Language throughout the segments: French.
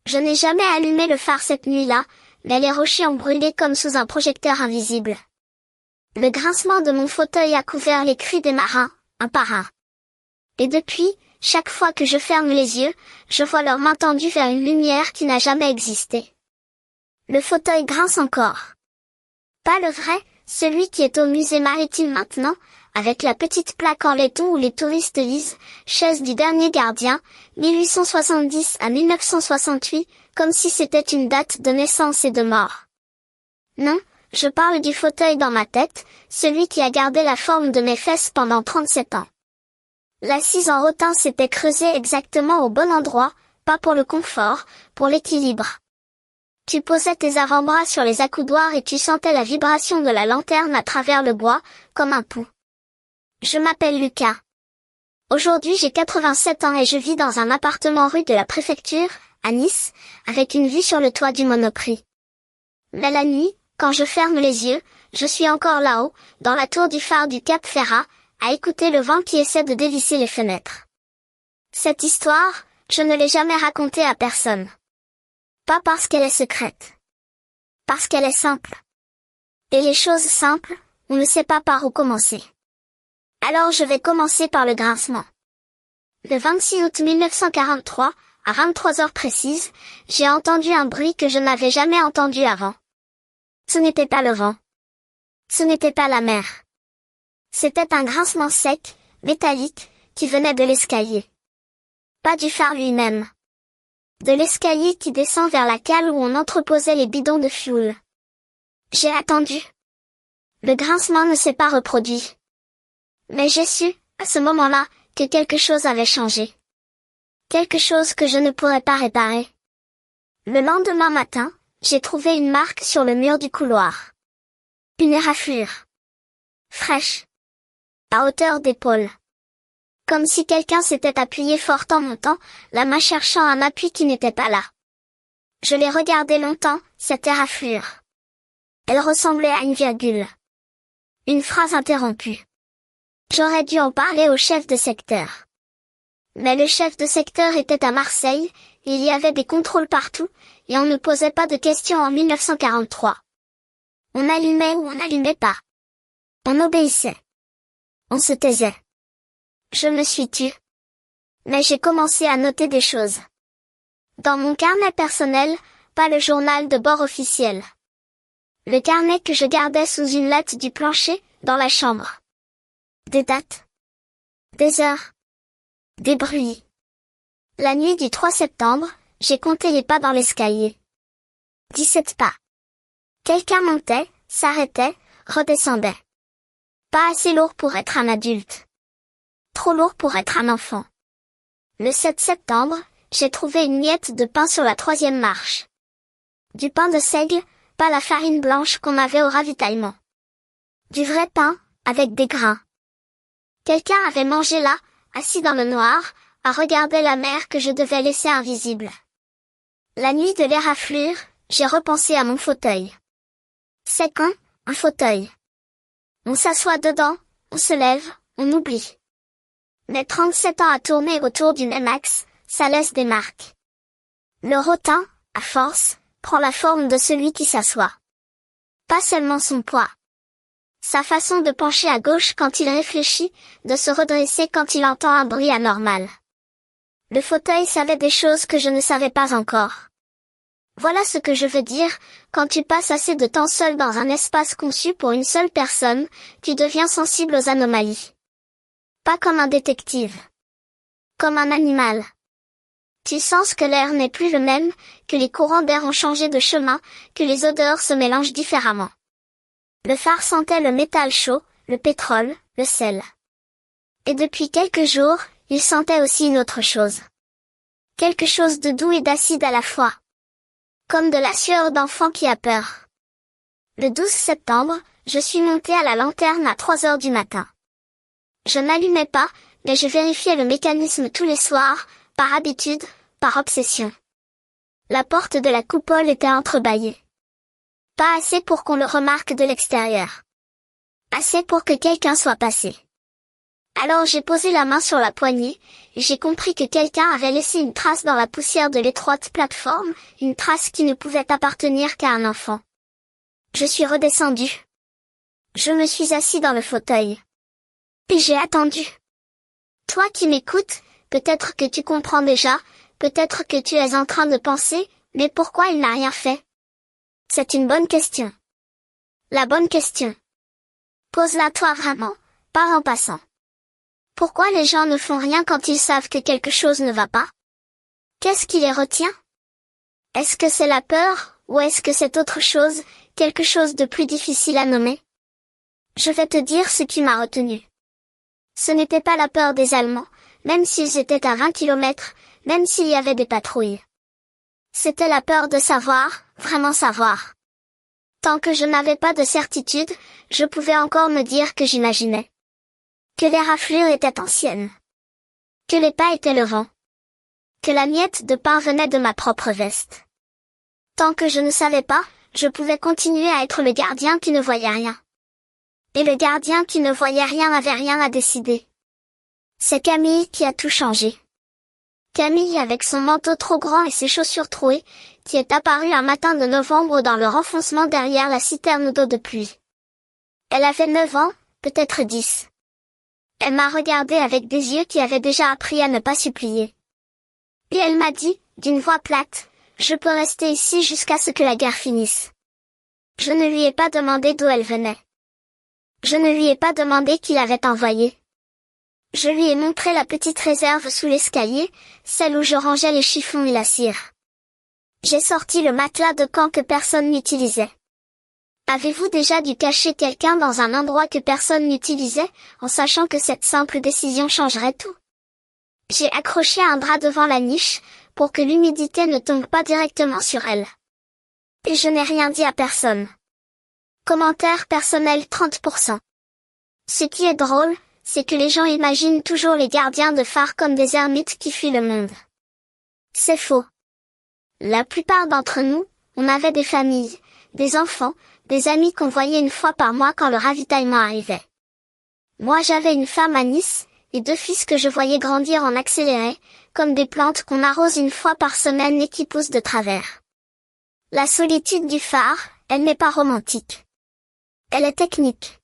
Je n'ai jamais allumé le phare cette nuit-là, mais les rochers ont brûlé comme sous un projecteur invisible. Le grincement de mon fauteuil a couvert les cris des marins, un par un. Et depuis, chaque fois que je ferme les yeux, je vois leurs mains tendues vers une lumière qui n'a jamais existé. Le fauteuil grince encore. Pas le vrai, celui qui est au musée maritime maintenant, avec la petite plaque en laiton où les touristes lisent « Chaise du dernier gardien, 1870 à 1968 », comme si c'était une date de naissance et de mort. Non, je parle du fauteuil dans ma tête, celui qui a gardé la forme de mes fesses pendant 37 ans. L'assise en rotin s'était creusée exactement au bon endroit, pas pour le confort, pour l'équilibre. Tu posais tes avant-bras sur les accoudoirs et tu sentais la vibration de la lanterne à travers le bois, comme un pouls. Je m'appelle Lucas. Aujourd'hui j'ai 87 ans et je vis dans un appartement rue de la Préfecture, à Nice, avec une vue sur le toit du Monoprix. Mais la nuit, quand je ferme les yeux, je suis encore là-haut, dans la tour du phare du Cap Ferrat, à écouter le vent qui essaie de dévisser les fenêtres. Cette histoire, je ne l'ai jamais racontée à personne. Pas parce qu'elle est secrète. Parce qu'elle est simple. Et les choses simples, on ne sait pas par où commencer. Alors je vais commencer par le grincement. Le 26 août 1943, à 23 heures précises, j'ai entendu un bruit que je n'avais jamais entendu avant. Ce n'était pas le vent. Ce n'était pas la mer. C'était un grincement sec, métallique, qui venait de l'escalier. Pas du phare lui-même. De l'escalier qui descend vers la cale où on entreposait les bidons de fioul. J'ai attendu. Le grincement ne s'est pas reproduit. Mais j'ai su, à ce moment-là, que quelque chose avait changé. Quelque chose que je ne pourrais pas réparer. Le lendemain matin, j'ai trouvé une marque sur le mur du couloir. Une éraflure. Fraîche. À hauteur d'épaule. Comme si quelqu'un s'était appuyé fort en montant, la main cherchant un appui qui n'était pas là. Je l'ai regardée longtemps, cette éraflure. Elle ressemblait à une virgule. Une phrase interrompue. J'aurais dû en parler au chef de secteur. Mais le chef de secteur était à Marseille, et il y avait des contrôles partout, et on ne posait pas de questions en 1943. On allumait ou on n'allumait pas. On obéissait. On se taisait. Je me suis tue. Mais j'ai commencé à noter des choses. Dans mon carnet personnel, pas le journal de bord officiel. Le carnet que je gardais sous une latte du plancher, dans la chambre. Des dates. Des heures. Des bruits. La nuit du 3 septembre, j'ai compté les pas dans l'escalier. 17 pas. Quelqu'un montait, s'arrêtait, redescendait. Pas assez lourd pour être un adulte. Trop lourd pour être un enfant. Le 7 septembre, j'ai trouvé une miette de pain sur la 3e marche. Du pain de seigle, pas la farine blanche qu'on avait au ravitaillement. Du vrai pain, avec des grains. Quelqu'un avait mangé là, assis dans le noir, à regarder la mer que je devais laisser invisible. La nuit de l'éraflure, j'ai repensé à mon fauteuil. C'est quand, un fauteuil. On s'assoit dedans, on se lève, on oublie. Mais 37 ans à tourner autour du même axe, ça laisse des marques. Le rotin, à force, prend la forme de celui qui s'assoit. Pas seulement son poids. Sa façon de pencher à gauche quand il réfléchit, de se redresser quand il entend un bruit anormal. Le fauteuil savait des choses que je ne savais pas encore. Voilà ce que je veux dire, quand tu passes assez de temps seul dans un espace conçu pour une seule personne, tu deviens sensible aux anomalies. Pas comme un détective. Comme un animal. Tu sens que l'air n'est plus le même, que les courants d'air ont changé de chemin, que les odeurs se mélangent différemment. Le phare sentait le métal chaud, le pétrole, le sel. Et depuis quelques jours, il sentait aussi une autre chose. Quelque chose de doux et d'acide à la fois. Comme de la sueur d'enfant qui a peur. Le 12 septembre, je suis montée à la lanterne à 3 heures du matin. Je n'allumais pas, mais je vérifiais le mécanisme tous les soirs, par habitude, par obsession. La porte de la coupole était entrebâillée. Pas assez pour qu'on le remarque de l'extérieur. Assez pour que quelqu'un soit passé. Alors j'ai posé la main sur la poignée, et j'ai compris que quelqu'un avait laissé une trace dans la poussière de l'étroite plateforme, une trace qui ne pouvait appartenir qu'à un enfant. Je suis redescendu. Je me suis assis dans le fauteuil. Et j'ai attendu. Toi qui m'écoutes, peut-être que tu comprends déjà, peut-être que tu es en train de penser, mais pourquoi il n'a rien fait? C'est une bonne question. La bonne question. Pose-la toi vraiment, pas en passant. Pourquoi les gens ne font rien quand ils savent que quelque chose ne va pas? Qu'est-ce qui les retient? Est-ce que c'est la peur, ou est-ce que c'est autre chose, quelque chose de plus difficile à nommer? Je vais te dire ce qui m'a retenu. Ce n'était pas la peur des Allemands, même s'ils étaient à 20 kilomètres, même s'il y avait des patrouilles. C'était la peur de savoir, vraiment savoir. Tant que je n'avais pas de certitude, je pouvais encore me dire que j'imaginais. Que les raflures étaient anciennes. Que les pas étaient le vent. Que la miette de pain venait de ma propre veste. Tant que je ne savais pas, je pouvais continuer à être le gardien qui ne voyait rien. Et le gardien qui ne voyait rien n'avait rien à décider. C'est Camille qui a tout changé. Camille avec son manteau trop grand et ses chaussures trouées, qui est apparue un matin de novembre dans le renfoncement derrière la citerne d'eau de pluie. Elle avait 9 ans, peut-être 10. Elle m'a regardé avec des yeux qui avaient déjà appris à ne pas supplier. Et elle m'a dit, d'une voix plate, « Je peux rester ici jusqu'à ce que la guerre finisse. » Je ne lui ai pas demandé d'où elle venait. Je ne lui ai pas demandé qui l'avait envoyée. Je lui ai montré la petite réserve sous l'escalier, celle où je rangeais les chiffons et la cire. J'ai sorti le matelas de camp que personne n'utilisait. Avez-vous déjà dû cacher quelqu'un dans un endroit que personne n'utilisait, en sachant que cette simple décision changerait tout? J'ai accroché un drap devant la niche, pour que l'humidité ne tombe pas directement sur elle. Et je n'ai rien dit à personne. Commentaire personnel 30%. Ce qui est drôle, c'est que les gens imaginent toujours les gardiens de phare comme des ermites qui fuient le monde. C'est faux. La plupart d'entre nous, on avait des familles, des enfants, des amis qu'on voyait une fois par mois quand le ravitaillement arrivait. Moi j'avais une femme à Nice, et 2 fils que je voyais grandir en accéléré, comme des plantes qu'on arrose une fois par semaine et qui poussent de travers. La solitude du phare, elle n'est pas romantique. Elle est technique.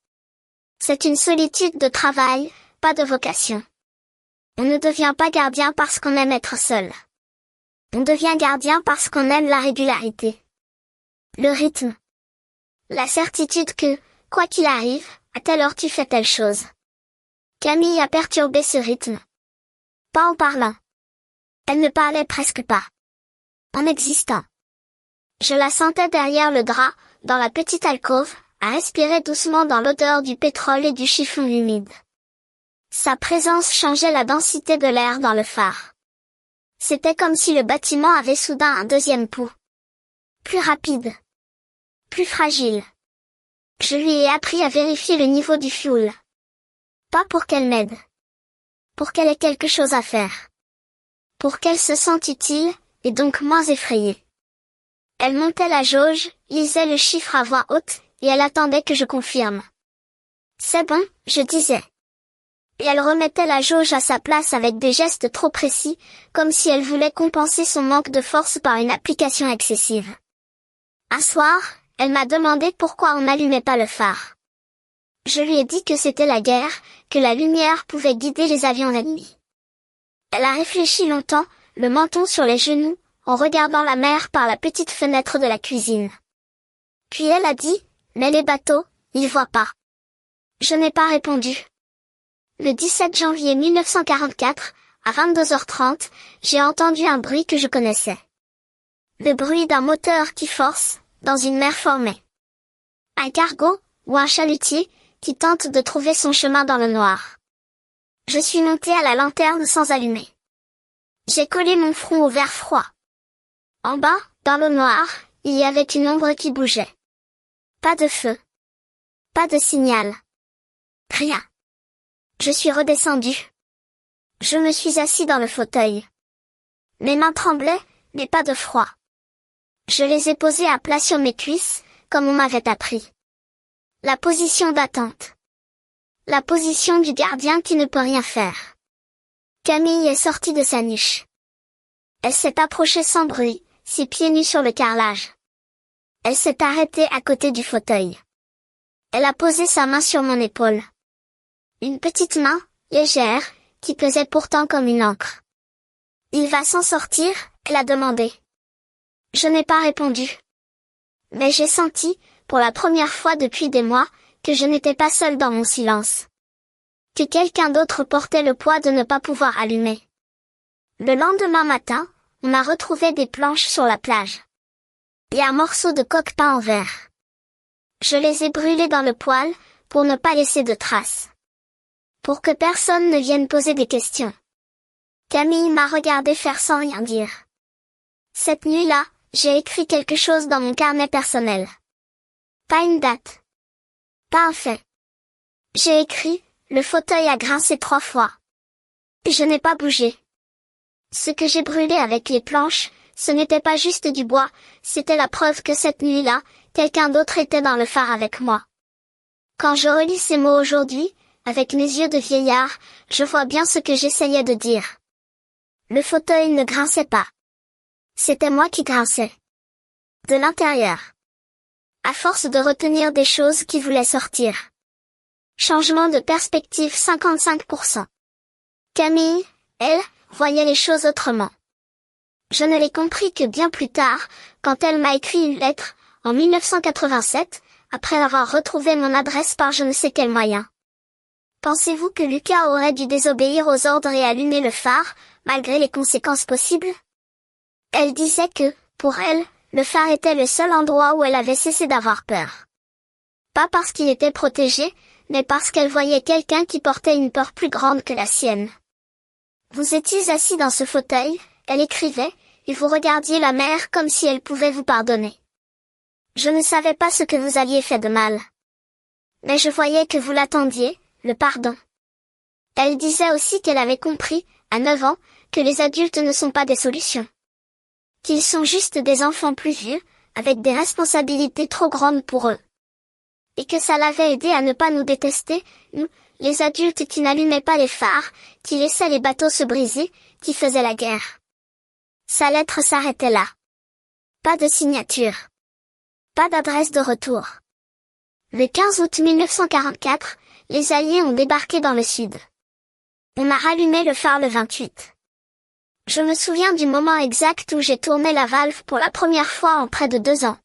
C'est une solitude de travail, pas de vocation. On ne devient pas gardien parce qu'on aime être seul. On devient gardien parce qu'on aime la régularité. Le rythme. La certitude que, quoi qu'il arrive, à telle heure tu fais telle chose. Camille a perturbé ce rythme. Pas en parlant. Elle ne parlait presque pas. En existant. Je la sentais derrière le drap, dans la petite alcôve, à respirer doucement dans l'odeur du pétrole et du chiffon humide. Sa présence changeait la densité de l'air dans le phare. C'était comme si le bâtiment avait soudain un deuxième pouls. Plus rapide. Plus fragile. Je lui ai appris à vérifier le niveau du fioul. Pas pour qu'elle m'aide. Pour qu'elle ait quelque chose à faire. Pour qu'elle se sente utile, et donc moins effrayée. Elle montait la jauge, lisait le chiffre à voix haute, et elle attendait que je confirme. C'est bon, je disais. Et elle remettait la jauge à sa place avec des gestes trop précis, comme si elle voulait compenser son manque de force par une application excessive. Un soir, elle m'a demandé pourquoi on n'allumait pas le phare. Je lui ai dit que c'était la guerre, que la lumière pouvait guider les avions ennemis. Elle a réfléchi longtemps, le menton sur les genoux, en regardant la mer par la petite fenêtre de la cuisine. Puis elle a dit, « Mais les bateaux, ils voient pas. » Je n'ai pas répondu. Le 17 janvier 1944, à 22h30, j'ai entendu un bruit que je connaissais. Le bruit d'un moteur qui force, dans une mer formée. Un cargo, ou un chalutier, qui tente de trouver son chemin dans le noir. Je suis montée à la lanterne sans allumer. J'ai collé mon front au verre froid. En bas, dans l'eau noire, il y avait une ombre qui bougeait. Pas de feu. Pas de signal. Rien. Je suis redescendue. Je me suis assis dans le fauteuil. Mes mains tremblaient, mais pas de froid. Je les ai posées à plat sur mes cuisses, comme on m'avait appris. La position d'attente. La position du gardien qui ne peut rien faire. Camille est sortie de sa niche. Elle s'est approchée sans bruit, ses pieds nus sur le carrelage. Elle s'est arrêtée à côté du fauteuil. Elle a posé sa main sur mon épaule. Une petite main, légère, qui pesait pourtant comme une encre. Il va s'en sortir, elle a demandé. Je n'ai pas répondu. Mais j'ai senti, pour la première fois depuis des mois, que je n'étais pas seule dans mon silence. Que quelqu'un d'autre portait le poids de ne pas pouvoir allumer. Le lendemain matin, on a retrouvé des planches sur la plage. Et un morceau de coque peint en verre. Je les ai brûlés dans le poêle, pour ne pas laisser de traces. Pour que personne ne vienne poser des questions. Camille m'a regardé faire sans rien dire. Cette nuit-là, j'ai écrit quelque chose dans mon carnet personnel. Pas une date. Pas un fait. J'ai écrit, le fauteuil a grincé 3 fois. Je n'ai pas bougé. Ce que j'ai brûlé avec les planches, ce n'était pas juste du bois, c'était la preuve que cette nuit-là, quelqu'un d'autre était dans le phare avec moi. Quand je relis ces mots aujourd'hui, avec mes yeux de vieillard, je vois bien ce que j'essayais de dire. Le fauteuil ne grinçait pas. C'était moi qui grinçais. De l'intérieur. À force de retenir des choses qui voulaient sortir. Changement de perspective 55%. Camille, elle, voyait les choses autrement. Je ne l'ai compris que bien plus tard, quand elle m'a écrit une lettre, en 1987, après avoir retrouvé mon adresse par je ne sais quel moyen. Pensez-vous que Lucas aurait dû désobéir aux ordres et allumer le phare, malgré les conséquences possibles? Elle disait que, pour elle, le phare était le seul endroit où elle avait cessé d'avoir peur. Pas parce qu'il était protégé, mais parce qu'elle voyait quelqu'un qui portait une peur plus grande que la sienne. Vous étiez assis dans ce fauteuil, elle écrivait, et vous regardiez la mer comme si elle pouvait vous pardonner. Je ne savais pas ce que vous aviez fait de mal. Mais je voyais que vous l'attendiez, le pardon. Elle disait aussi qu'elle avait compris, à 9 ans, que les adultes ne sont pas des solutions. Qu'ils sont juste des enfants plus vieux, avec des responsabilités trop grandes pour eux. Et que ça l'avait aidé à ne pas nous détester, nous, les adultes qui n'allumaient pas les phares, qui laissaient les bateaux se briser, qui faisaient la guerre. Sa lettre s'arrêtait là. Pas de signature. Pas d'adresse de retour. Le 15 août 1944, les Alliés ont débarqué dans le sud. On a rallumé le phare le 28. Je me souviens du moment exact où j'ai tourné la valve pour la première fois en près de 2 ans.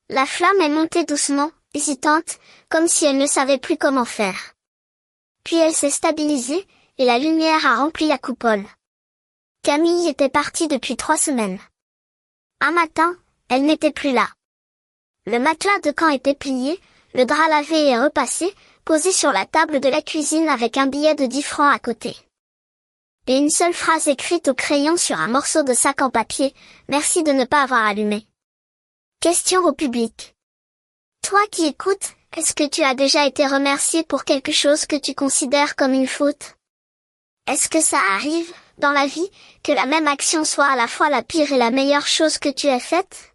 La flamme est montée doucement, hésitante, comme si elle ne savait plus comment faire. Puis elle s'est stabilisée, et la lumière a rempli la coupole. Camille était partie depuis 3 semaines. Un matin, elle n'était plus là. Le matelas de camp était plié, le drap lavé et repassé, posé sur la table de la cuisine avec un billet de 10 francs à côté. Et une seule phrase écrite au crayon sur un morceau de sac en papier, merci de ne pas avoir allumé. Question au public. Toi qui écoutes, est-ce que tu as déjà été remercié pour quelque chose que tu considères comme une faute? Est-ce que ça arrive, dans la vie, que la même action soit à la fois la pire et la meilleure chose que tu aies faite?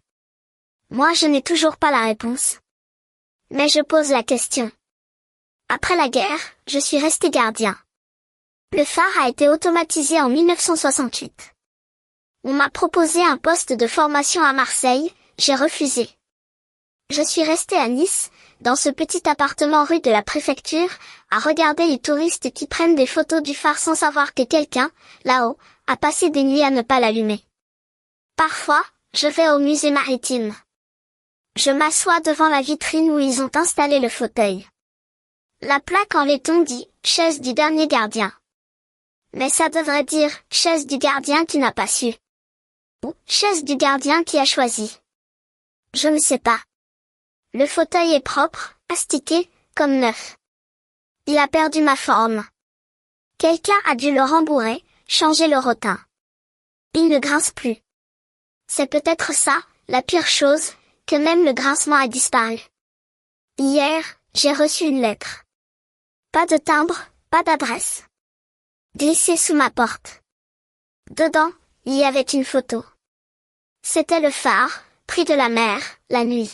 Moi je n'ai toujours pas la réponse. Mais je pose la question. Après la guerre, je suis resté gardien. Le phare a été automatisé en 1968. On m'a proposé un poste de formation à Marseille, j'ai refusé. Je suis resté à Nice, dans ce petit appartement rue de la préfecture, à regarder les touristes qui prennent des photos du phare sans savoir que quelqu'un, là-haut, a passé des nuits à ne pas l'allumer. Parfois, je vais au musée maritime. Je m'assois devant la vitrine où ils ont installé le fauteuil. La plaque en laiton dit « chaise du dernier gardien ». Mais ça devrait dire « chaise du gardien qui n'a pas su ». Ou « chaise du gardien qui a choisi ». Je ne sais pas. Le fauteuil est propre, astiqué, comme neuf. Il a perdu ma forme. Quelqu'un a dû le rembourrer, changer le rotin. Il ne grince plus. C'est peut-être ça, la pire chose, que même le grincement a disparu. Hier, j'ai reçu une lettre. Pas de timbre, pas d'adresse. Glissée sous ma porte. Dedans, il y avait une photo. C'était le phare, pris de la mer, la nuit.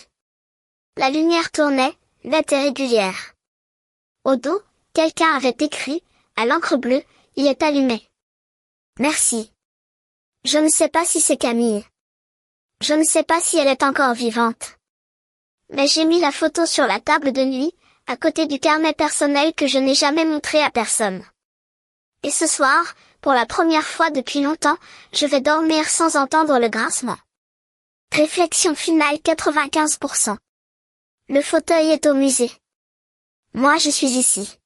La lumière tournait, nette et régulière. Au dos, quelqu'un avait écrit, à l'encre bleue, il est allumé. Merci. Je ne sais pas si c'est Camille. Je ne sais pas si elle est encore vivante. Mais j'ai mis la photo sur la table de nuit, à côté du carnet personnel que je n'ai jamais montré à personne. Et ce soir, pour la première fois depuis longtemps, je vais dormir sans entendre le grincement. Réflexion finale 95%. Le fauteuil est au musée. Moi je suis ici.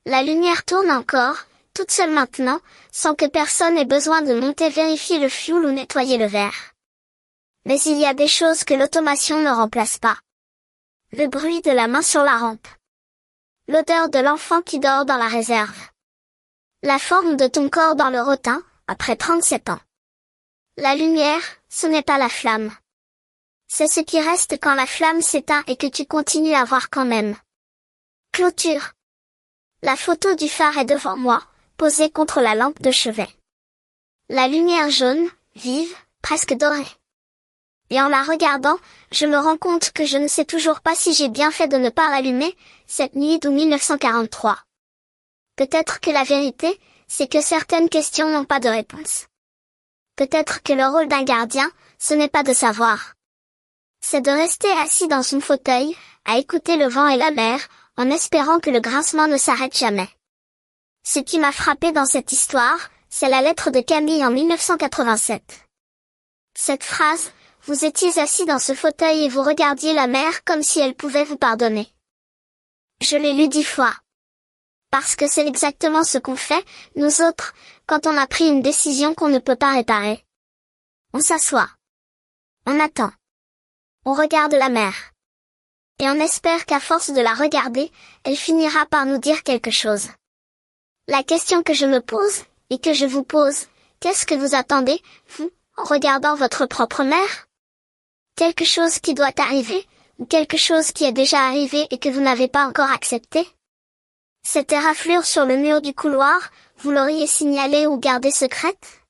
La lumière tourne encore, toute seule maintenant, sans que personne ait besoin de monter vérifier le fioul ou nettoyer le verre. Mais il y a des choses que l'automation ne remplace pas. Le bruit de la main sur la rampe. L'odeur de l'enfant qui dort dans la réserve. La forme de ton corps dans le rotin, après 37 ans. La lumière, ce n'est pas la flamme. C'est ce qui reste quand la flamme s'éteint et que tu continues à voir quand même. Clôture. La photo du phare est devant moi, posée contre la lampe de chevet. La lumière jaune, vive, presque dorée. Et en la regardant, je me rends compte que je ne sais toujours pas si j'ai bien fait de ne pas l'allumer, cette nuit d'août 1943. Peut-être que la vérité, c'est que certaines questions n'ont pas de réponse. Peut-être que le rôle d'un gardien, ce n'est pas de savoir. C'est de rester assis dans son fauteuil, à écouter le vent et la mer, en espérant que le grincement ne s'arrête jamais. Ce qui m'a frappé dans cette histoire, c'est la lettre de Camille en 1987. Cette phrase, vous étiez assis dans ce fauteuil et vous regardiez la mer comme si elle pouvait vous pardonner. Je l'ai lu 10 fois. Parce que c'est exactement ce qu'on fait, nous autres, quand on a pris une décision qu'on ne peut pas réparer. On s'assoit. On attend. On regarde la mer. Et on espère qu'à force de la regarder, elle finira par nous dire quelque chose. La question que je me pose, et que je vous pose, qu'est-ce que vous attendez, vous, en regardant votre propre mer? Quelque chose qui doit arriver, ou quelque chose qui est déjà arrivé et que vous n'avez pas encore accepté? Cette éraflure sur le mur du couloir, vous l'auriez signalée ou gardée secrète?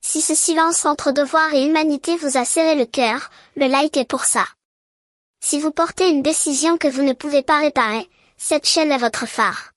Si ce silence entre devoir et humanité vous a serré le cœur, le like est pour ça. Si vous portez une décision que vous ne pouvez pas réparer, cette chaîne est votre phare.